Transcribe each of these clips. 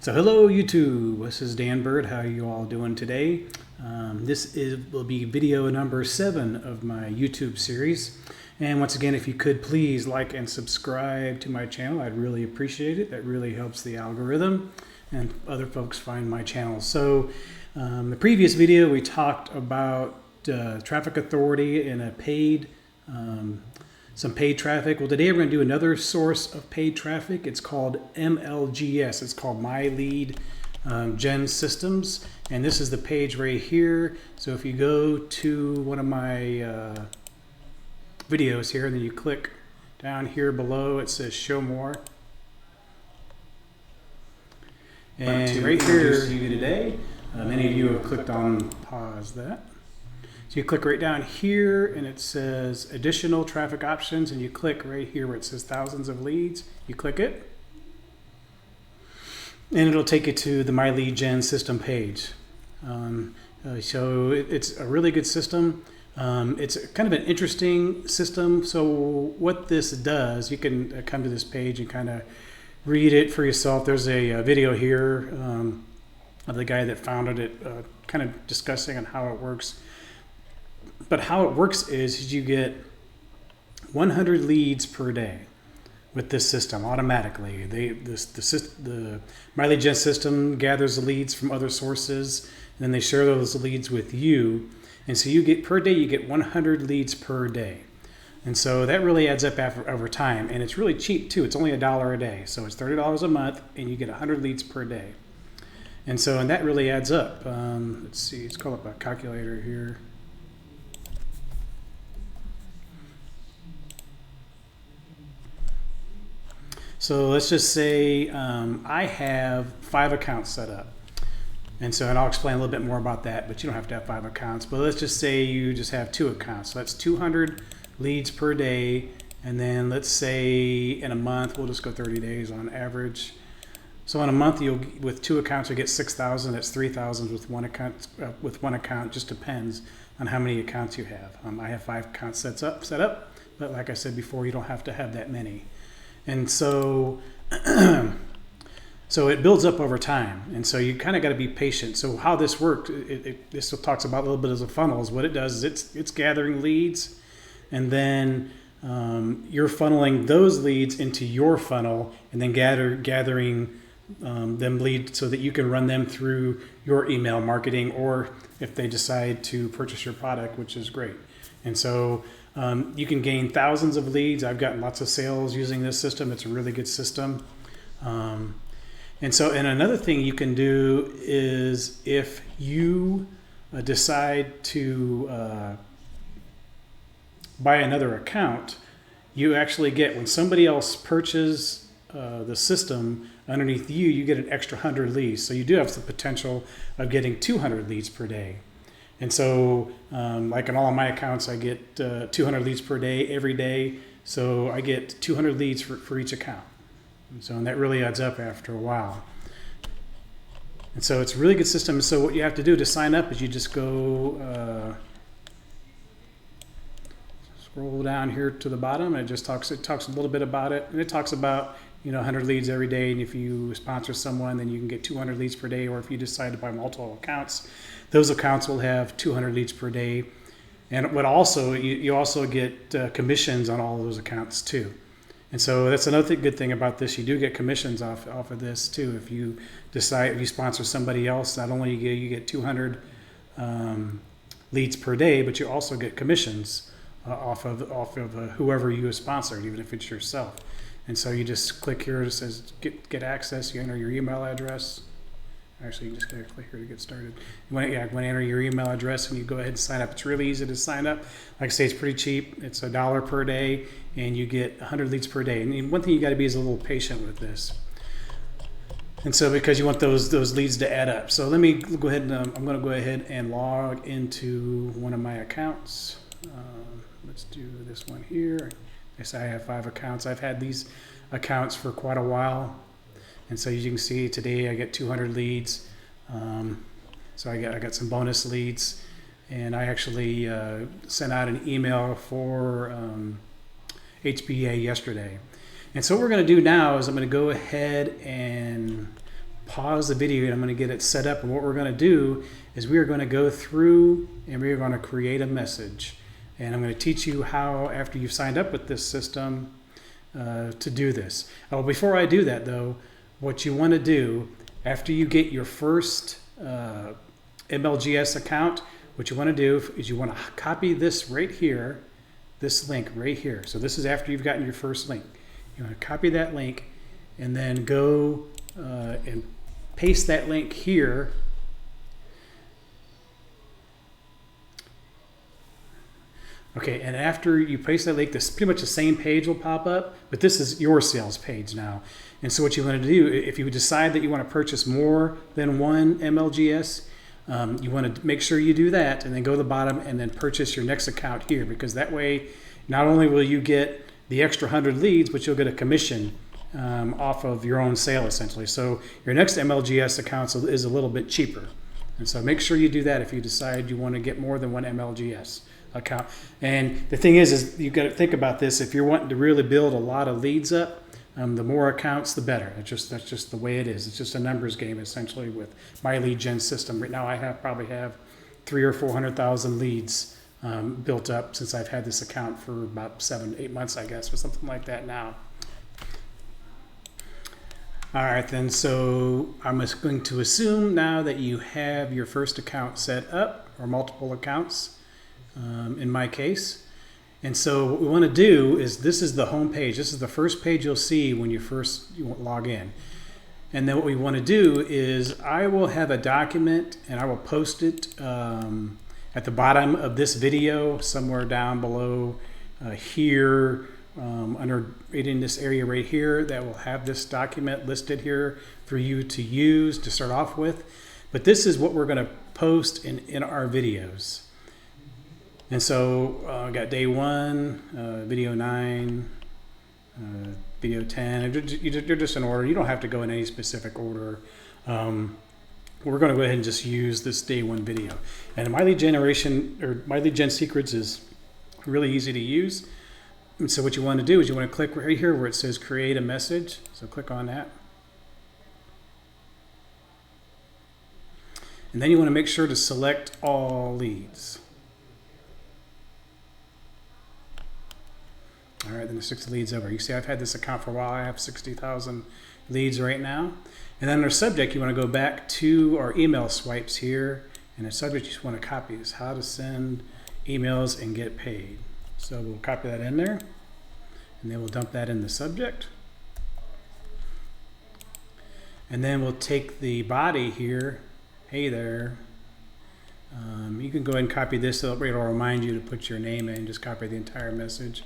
So hello YouTube, this is Dan Bird. How are you all doing today? Will be video number 7 of my YouTube series. And once again, if you could please like and subscribe to my channel, I'd really appreciate it. That really helps the algorithm and other folks find my channel. So the previous video we talked about traffic authority and some paid traffic. Well, today we're going to do another source of paid traffic. It's called MLGS. It's called My Lead Gen Systems. And this is the page right here. So if you go to one of my videos here, and then you click down here below, it says Show More. And right here, you today, many of you have clicked on pause that. So you click right down here and it says additional traffic options, and you click right here where it says thousands of leads. You click it and it'll take you to the My Lead Gen system page. So it's a really good system. It's kind of an interesting system. So what this does, you can come to this page and kind of read it for yourself. There's a video here of the guy that founded it, kind of discussing on how it works. But how it works is you get 100 leads per day with this system automatically. The My Lead Gen system gathers the leads from other sources, and then they share those leads with you. And so you get per day, you get 100 leads per day. And so that really adds up over time. And it's really cheap too. It's only $1 a day. So it's $30 a month, and you get 100 leads per day. And that really adds up. Let's see, let's call up a calculator here. So let's just say I have 5 accounts set up. And I'll explain a little bit more about that, but you don't have to have 5 accounts. But let's just say you just have 2 accounts. So that's 200 leads per day. And then let's say in a month, we'll just go 30 days on average. So in a month, with 2 accounts, you'll get 6,000. That's 3,000 with one account. Just depends on how many accounts you have. I have 5 accounts set up, but like I said before, you don't have to have that many. And so it builds up over time. And so you kind of got to be patient. So how this works, this talks about a little bit as a funnel. Is what it does is it's gathering leads, and then you're funneling those leads into your funnel, and then gathering them leads so that you can run them through your email marketing, or if they decide to purchase your product, which is great. And so you can gain thousands of leads. I've gotten lots of sales using this system. It's a really good system. And another thing you can do is if you decide to buy another account, you actually get, when somebody else purchases the system underneath you, you get an extra 100 leads. So you do have the potential of getting 200 leads per day. And so, like in all of my accounts, I get 200 leads per day every day. So I get 200 leads for each account. And that really adds up after a while. And so it's a really good system. So what you have to do to sign up is you just go scroll down here to the bottom. And it talks a little bit about it. And it talks about 100 leads every day, and if you sponsor someone, then you can get 200 leads per day. Or if you decide to buy multiple accounts, those accounts will have 200 leads per day. And what also, you also get commissions on all of those accounts too. And so that's another good thing about this. You do get commissions off of this too. If you sponsor somebody else, not only you get 200 leads per day, but you also get commissions off of whoever you have sponsored, even if it's yourself. And so you just click here, it says get access, you enter your email address. Actually, you just gotta click here to get started. You want to enter your email address, and you go ahead and sign up. It's really easy to sign up. Like I say, it's pretty cheap. It's $1 per day, and you get 100 leads per day. And one thing you got to be is a little patient with this. And so because you want those leads to add up. So let me go ahead and I'm going to go ahead and log into one of my accounts. Let's do this one here. Yes, I have 5 accounts. I've had these accounts for quite a while. And so as you can see, today I get 200 leads. So I got some bonus leads. And I actually sent out an email for HBA yesterday. And so what we're going to do now is I'm going to go ahead and pause the video and I'm going to get it set up. And what we're going to do is we are going to go through and we are going to create a message. And I'm going to teach you how, after you've signed up with this system, to do this. Oh, before I do that though, what you want to do after you get your first MLGS account, what you want to do is you want to copy this right here, this link right here. So this is after you've gotten your first link. You want to copy that link and then go and paste that link here. Okay, and after you paste that link, this pretty much the same page will pop up, but this is your sales page now. And so what you want to do, if you decide that you want to purchase more than one MLGS, you want to make sure you do that and then go to the bottom and then purchase your next account here, because that way not only will you get the extra 100 leads, but you'll get a commission off of your own sale essentially. So your next MLGS account is a little bit cheaper. And so make sure you do that if you decide you want to get more than one MLGS account. And the thing is you've got to think about this. If you're wanting to really build a lot of leads up, the more accounts, the better. That's just the way it is. It's just a numbers game essentially with my lead gen system. Right now I probably have 300,000 or 400,000 leads built up since I've had this account for about 7-8 months, I guess, or something like that now. All right, then, so I'm just going to assume now that you have your first account set up, or multiple accounts in my case. And so what we want to do is, this is the home page. This is the first page you'll see when you log in. And then what we want to do is I will have a document and I will post it at the bottom of this video, somewhere down below here, under right in this area right here, that will have this document listed here for you to use to start off with. But this is what we're going to post in our videos. And so I got day 1, video 9, video 10. You're just in order. You don't have to go in any specific order. We're going to go ahead and just use this day 1 video. And my lead generation, or my lead gen secrets, is really easy to use. And so what you want to do is you want to click right here where it says create a message. So click on that. And then you want to make sure to select all leads. All right, then the 60 leads over. You see I've had this account for a while. I have 60,000 leads right now. And then under subject, you want to go back to our email swipes here. And the subject you just want to copy is how to send emails and get paid. So we'll copy that in there. And then we'll dump that in the subject. And then we'll take the body here. Hey there. You can go ahead and copy this so it'll remind you to put your name in. Just copy the entire message.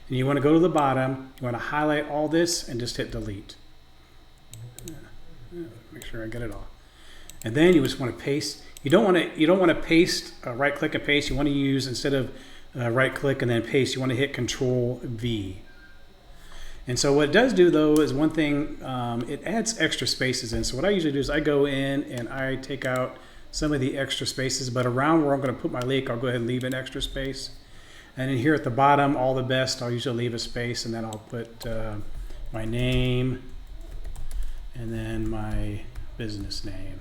And you want to go to the bottom. You want to highlight all this and just hit delete. Make sure I get it all. And then you just want to paste. You don't want to paste, right click and paste. You want to use, instead of right click and then paste, you want to hit Control V. And so what it does do though is one thing, it adds extra spaces in. So what I usually do is I go in and I take out some of the extra spaces, but around where I'm going to put my link, I'll go ahead and leave an extra space. And then here at the bottom, all the best, I'll usually leave a space, and then I'll put my name and then my business name.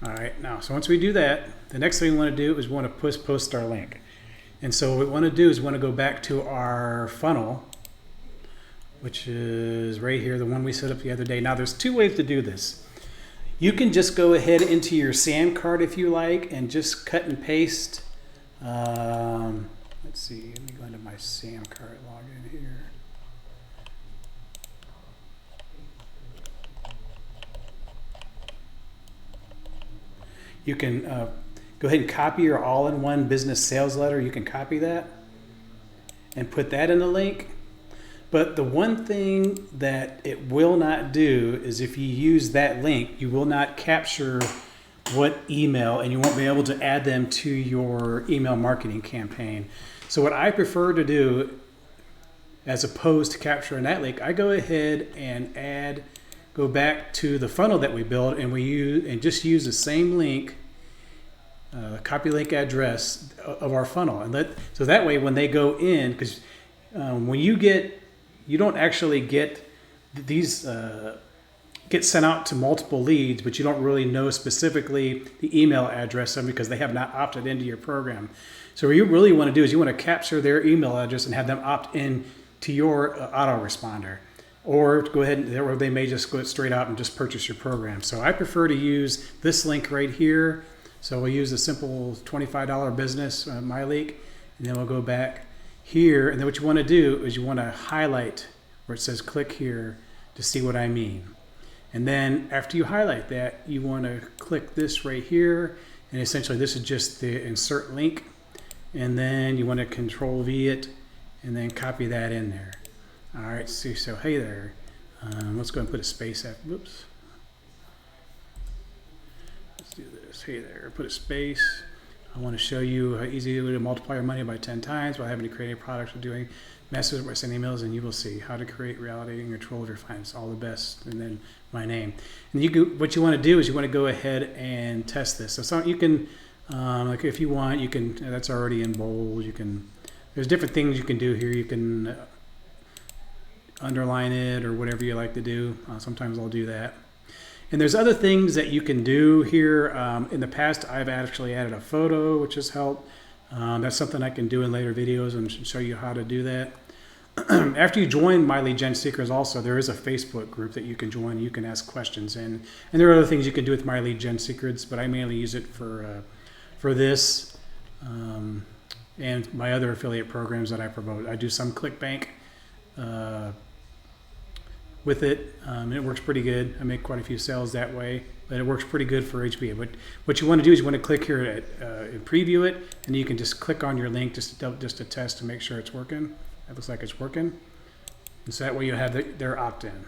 All right, now, so once we do that, the next thing we want to do is we want to post our link. And so what we want to do is we want to go back to our funnel, which is right here, the one we set up the other day. Now, there's 2 ways to do this. You can just go ahead into your SAM card if you like and just cut and paste. Let's see, let me go into my SAM card, log in here. You can go ahead and copy your all-in-one business sales letter. You can copy that and put that in the link. But the one thing that it will not do is if you use that link, you will not capture what email, and you won't be able to add them to your email marketing campaign. So what I prefer to do, as opposed to capturing that link, I go ahead and go back to the funnel that we built, and just use the same link, copy link address of our funnel, and so that way when they go in, because when you get you don't actually get these get sent out to multiple leads, but you don't really know specifically the email address of them because they have not opted into your program. So what you really want to do is you want to capture their email address and have them opt in to your autoresponder. Or go ahead and or they may just go straight out and just purchase your program. So I prefer to use this link right here. So we'll use a simple $25 business, My Leak, and then we'll go back here. And then what you want to do is you want to highlight where it says click here to see what I mean. And then after you highlight that, you want to click this right here. And essentially this is just the insert link. And then you want to Control V it and then copy that in there. All right, so hey there. Let's go and put a space after, whoops. Let's do this, hey there, put a space. I want to show you how easy it is to multiply your money by 10 times without having to create any products or doing messages or sending emails, and you will see how to create reality and control of your finance. All the best, and then my name. And what you want to do is you want to go ahead and test this. So you can, like if you want, you can, that's already in bold. You can, there's different things you can do here. You can underline it or whatever you like to do. Sometimes I'll do that. And there's other things that you can do here. In the past, I've actually added a photo, which has helped. That's something I can do in later videos and show you how to do that. After you join My Lead Gen Seekers also, there is a Facebook group that you can join. You can ask questions. And there are other things you can do with My Lead Gen Seekers, but I mainly use it for this and my other affiliate programs that I promote. I do some Clickbank with it, and it works pretty good. I make quite a few sales that way, but it works pretty good for HBA. But what you want to do is you want to click here and preview it, and you can just click on your link just to test to make sure it's working. That looks like it's working. And so that way you have their opt-in.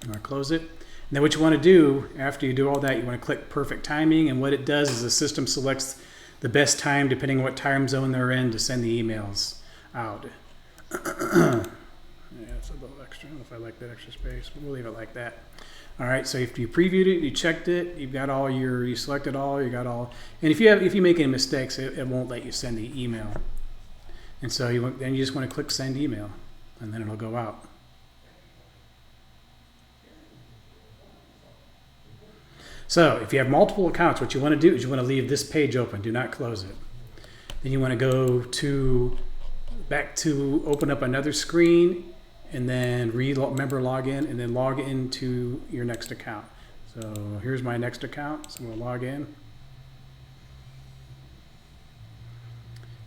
You want to close it. And then what you want to do after you do all that, you want to click perfect timing, and what it does is the system selects the best time depending on what time zone they're in to send the emails out. Yeah, it's a little extra. I don't know if I like that extra space, but we'll leave it like that. All right, so if you previewed it, you checked it, you've got all you selected all, you got all, and if you make any mistakes, it won't let you send the email. And so then you just want to click send email, and then it'll go out. So if you have multiple accounts, what you want to do is you want to leave this page open. Do not close it. Then you want to go back to open up another screen, and then remember login, and then log into your next account. So here's my next account, so I'm going to log in.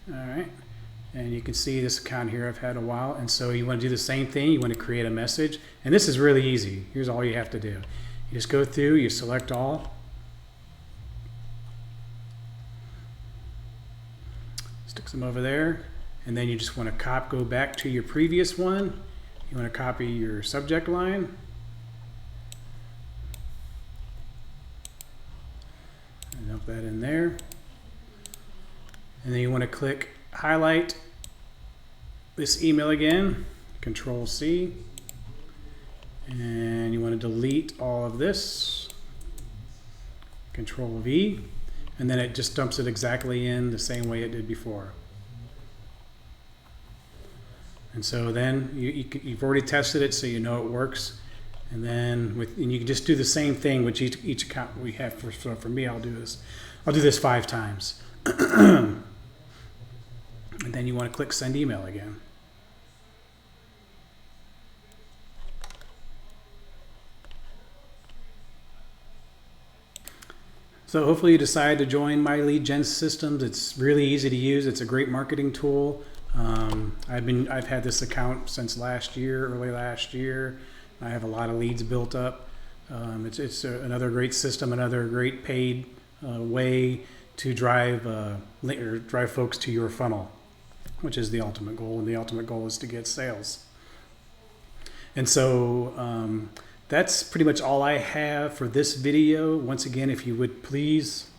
All right, and you can see this account here I've had a while, and so you want to do the same thing. You want to create a message, and this is really easy. Here's all you have to do. You just go through, you select all, stick them over there, and then you just want to go back to your previous one. You want to copy your subject line. And dump that in there. And then you want to click highlight this email again, Control C. And you want to delete all of this, Control V. And then it just dumps it exactly in the same way it did before. And so then you've already tested it, so you know it works. And then and you can just do the same thing with each account we have. For me, I'll do this 5 times. And then you want to click send email again. So hopefully you decide to join My Lead Gen Systems. It's really easy to use. It's a great marketing tool. I've had this account since early last year. I have a lot of leads built up. It's another great system, another great paid way to drive folks to your funnel, which is the ultimate goal, and the ultimate goal is to get sales. And so that's pretty much all I have for this video. Once again, if you would please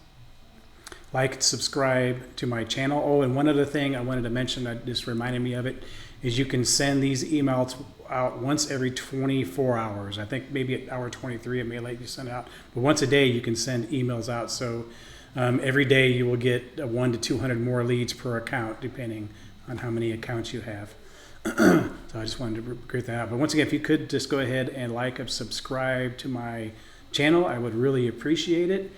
like and subscribe to my channel. Oh, and one other thing I wanted to mention that just reminded me of it is you can send these emails out once every 24 hours. I think maybe at hour 23 it may let you send it out, but once a day you can send emails out. So every day you will get 100 to 200 more leads per account depending on how many accounts you have. So I just wanted to create that out. But once again, if you could just go ahead and like and subscribe to my channel, I would really appreciate it.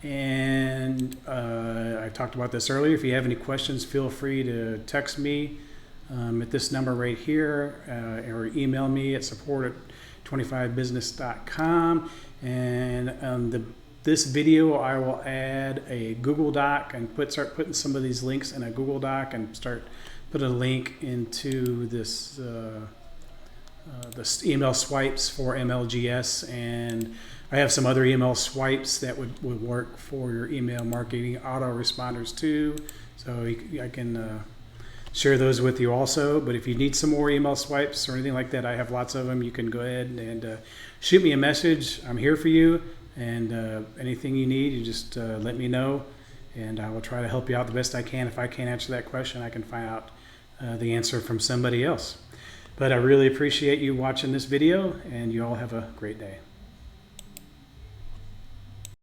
And I talked about this earlier. If you have any questions, feel free to text me at this number right here, or email me at support@25business.com. And this video, I will add a Google Doc and start putting some of these links in a Google Doc and start put a link into this email swipes for MLGS, and I have some other email swipes that would work for your email marketing autoresponders too. So I can share those with you also. But if you need some more email swipes or anything like that, I have lots of them. You can go ahead and shoot me a message. I'm here for you, and anything you need, you just let me know, and I will try to help you out the best I can. If I can't answer that question, I can find out the answer from somebody else. But I really appreciate you watching this video, and you all have a great day.